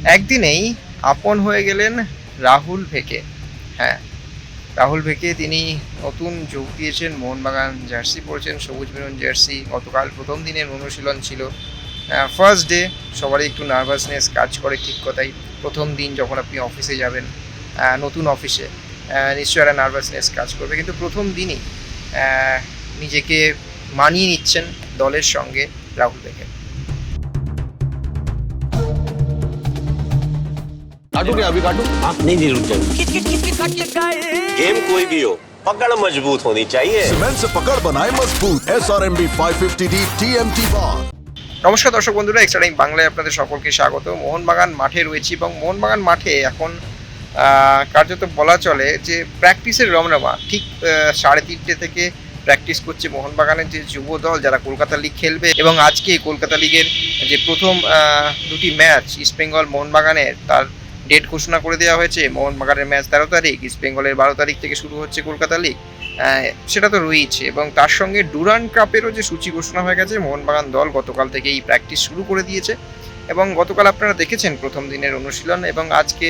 একদিনেই আপন হয়ে গেলেন রাহুল ভেকে। হ্যাঁ, রাহুল ভেকে তিনি নতুন যোগ দিয়েছেন, মোহনবাগান জার্সি পরেছেন, সবুজ মেরুন জার্সি। গতকাল প্রথম দিনের অনুশীলন ছিল। ফার্স্ট ডে সবারই একটু নার্ভাসনেস কাজ করে, ঠিক কথাই। প্রথম দিন যখন আপনি অফিসে যাবেন, নতুন অফিসে, নিশ্চয়ই একটা নার্ভাসনেস কাজ করবে। কিন্তু প্রথম দিনই নিজেকে মানিয়ে নিচ্ছেন দলের সঙ্গে রাহুল ভেকে। काटू क्या अभी काटू? आप नहीं रुक जाओ। गेम कोई भी हो, पकड़ मजबूत होनी चाहिए। सीमेंट से पकड़ बनाए मजबूत। SRMB 550D TMT bar। নমস্কার দর্শক বন্ধুরা, এক্সট্রা টাইম বাংলায় আপনাদের সকলকে স্বাগত। মোহনবাগান মাঠে রয়েছি এবং মোহনবাগান মাঠে এখন কার্যত বলা চলে যে প্র্যাকটিসের রমরমা। ঠিক 3:30 থেকে প্র্যাকটিস করছে মোহনবাগানের যে যুব দল, যারা কলকাতা লিগ খেলবে। এবং আজকে কলকাতা লিগের যে প্রথম দুটি ম্যাচ ইস্টবেঙ্গল মোহনবাগানের, তার ডেট ঘোষণা করে দেওয়া হয়েছে। মোহনবাগানের ম্যাচ 13 তারিখ, ইস্টবেঙ্গলের 12 তারিখ থেকে শুরু হচ্ছে কলকাতা লিগ, সেটা তো রয়েছে। এবং তার সঙ্গে ডুরান্ড কাপেরও যে সূচি ঘোষণা হয়ে গেছে। মোহনবাগান দল গতকাল থেকেই প্র্যাকটিস শুরু করে দিয়েছে এবং গতকাল আপনারা দেখেছেন প্রথম দিনের অনুশীলন। এবং আজকে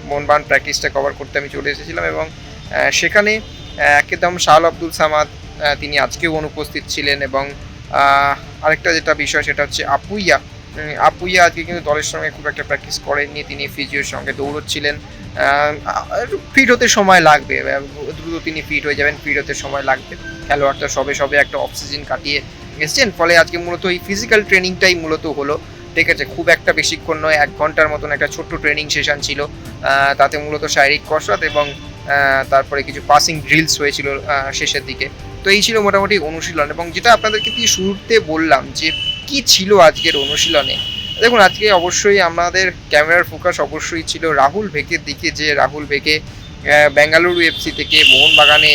মোহনবাগান প্র্যাকটিসটা কভার করতে আমি চলে এসেছিলাম এবং সেখানে একদম শাহল আব্দুল সামাদ, তিনি আজকেও অনুপস্থিত ছিলেন। এবং আরেকটা যেটা বিষয় সেটা হচ্ছে আপুইয়া আজকে কিন্তু দলের সঙ্গে খুব একটা প্র্যাকটিস করেননি। তিনি ফিজিওর সঙ্গে দৌড়চ্ছিলেন। ফিট হতে সময় লাগবে, দ্রুত তিনি ফিট হয়ে যাবেন, ফিট হতে সময় লাগবে। খেলোয়াড়টা সবে একটা অফ সিজন কাটিয়ে এসছেন, ফলে আজকে মূলত এই ফিজিক্যাল ট্রেনিংটাই মূলত হলো। ঠিক আছে, খুব একটা বেশিক্ষণ নয়, 1 ঘন্টার মতন একটা ছোট্ট ট্রেনিং সেশন ছিল। তাতে মূলত শারীরিক কসরত এবং তারপরে কিছু পাসিং ড্রিলস হয়েছিল শেষের দিকে। তো এই ছিল মোটামুটি অনুশীলন। এবং যেটা আপনাদেরকে দিয়ে শুরুতে বললাম যে কি ছিল আজকের অনুশীলনে, দেখুন আজকে অবশ্যই আমাদের ক্যামেরার ফোকাস অবশ্যই ছিল রাহুল ভেকের দিকে। যে রাহুল ভেকে বেঙ্গালুরু এফসি থেকে মোহনবাগানে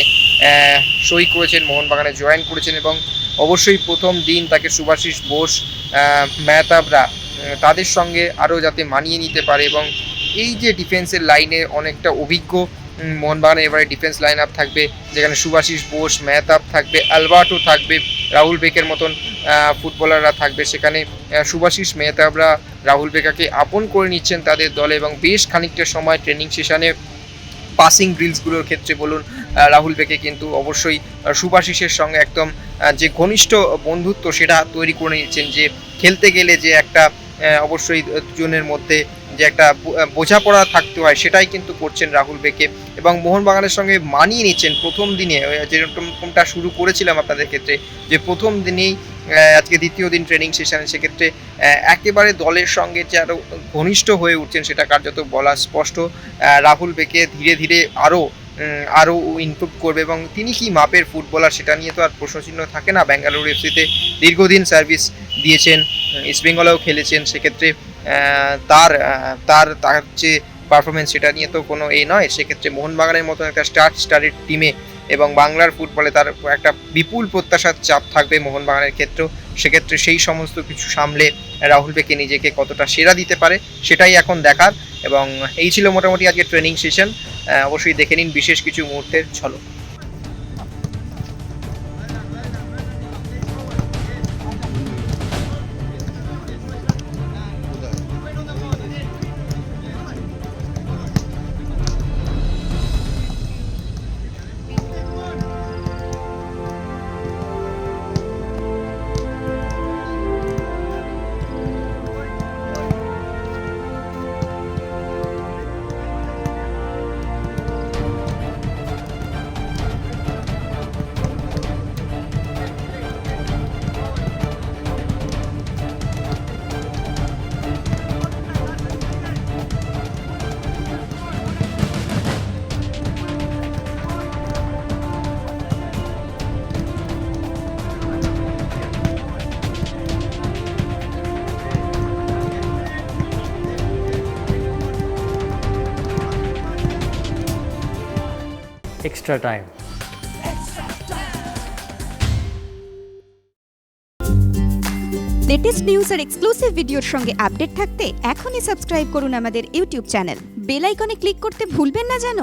সই করেছেন, মোহনবাগানে জয়েন করেছেন। এবং অবশ্যই প্রথম দিন তাকে শুভাশিস বোস, মেহতাবরা, তাদের সঙ্গে আরও যাতে মানিয়ে নিতে পারে। এবং এই যে ডিফেন্সের লাইনে অনেকটা অভিজ্ঞ মোহনবাগানে এবারে ডিফেন্স লাইন আপ থাকবে, যেখানে শুভাশিস বোস, মেহতাব থাকবে, আলবার্টো থাকবে, রাহুল বেকের মতন ফুটবলাররা থাকবে। সেখানে শুভাশিস, মেহতাবরা রাহুল বেকাকে আপন করে নিচ্ছেন তাদের দলে। এবং বেশ খানিকটা সময় ট্রেনিং সেশনে পাসিং ড্রিলসগুলোর ক্ষেত্রে বলুন, রাহুল বেকে কিন্তু অবশ্যই শুভাশিসের সঙ্গে একদম যে ঘনিষ্ঠ বন্ধুত্ব সেটা তৈরি করে নিচ্ছেন। যে খেলতে গেলে যে একটা অবশ্যই দুজনের মধ্যে যে একটা বোঝাপড়া থাকতে হয়, সেটাই কিন্তু করছেন রাহুল বেকে। এবং মোহনবাগানের সঙ্গে মানিয়ে নিচ্ছেন প্রথম দিনে, যেরকমটা শুরু করেছিলাম আপনাদের ক্ষেত্রে, যে প্রথম দিনেই আজকে দ্বিতীয় দিন ট্রেনিং সেশনে, সেক্ষেত্রে একেবারে দলের সঙ্গে যে আরও ঘনিষ্ঠ হয়ে উঠছেন সেটা কার্যত বলা স্পষ্ট। রাহুল বেকে ধীরে ধীরে আরও ইমপ্রুভ করবে। এবং তিনি কি মাপের ফুটবলার সেটা নিয়ে তো আর প্রশ্নচিহ্ন থাকে না। বেঙ্গালুরু এফসিতে দীর্ঘদিন সার্ভিস দিয়েছেন, ইস্টবেঙ্গলেও খেলেছেন, সেক্ষেত্রে তার যে পারফরমেন্স সেটা নিয়ে তো কোনো নয়। সেক্ষেত্রে মোহনবাগানের মতো একটা স্টারের টিমে এবং বাংলার ফুটবলে তার একটা বিপুল প্রত্যাশার চাপ থাকবে মোহনবাগানের ক্ষেত্রেও। সেক্ষেত্রে সেই সমস্ত কিছু সামলে রাহুল বেকে নিজেকে কতটা সেরা দিতে পারে সেটাই এখন দেখার। এবং এই ছিল মোটামুটি আজকে ট্রেনিং সেশন। অবশ্যই দেখে নিন বিশেষ কিছু মুহূর্তের ঝলক। extra time. লেটেস্ট নিউজ আর এক্সক্লুসিভ ভিডিওর সঙ্গে আপডেট থাকতে এখনই সাবস্ক্রাইব করুন আমাদের ইউটিউব চ্যানেল। বেল আইকনে ক্লিক করতে ভুলবেন না যেন।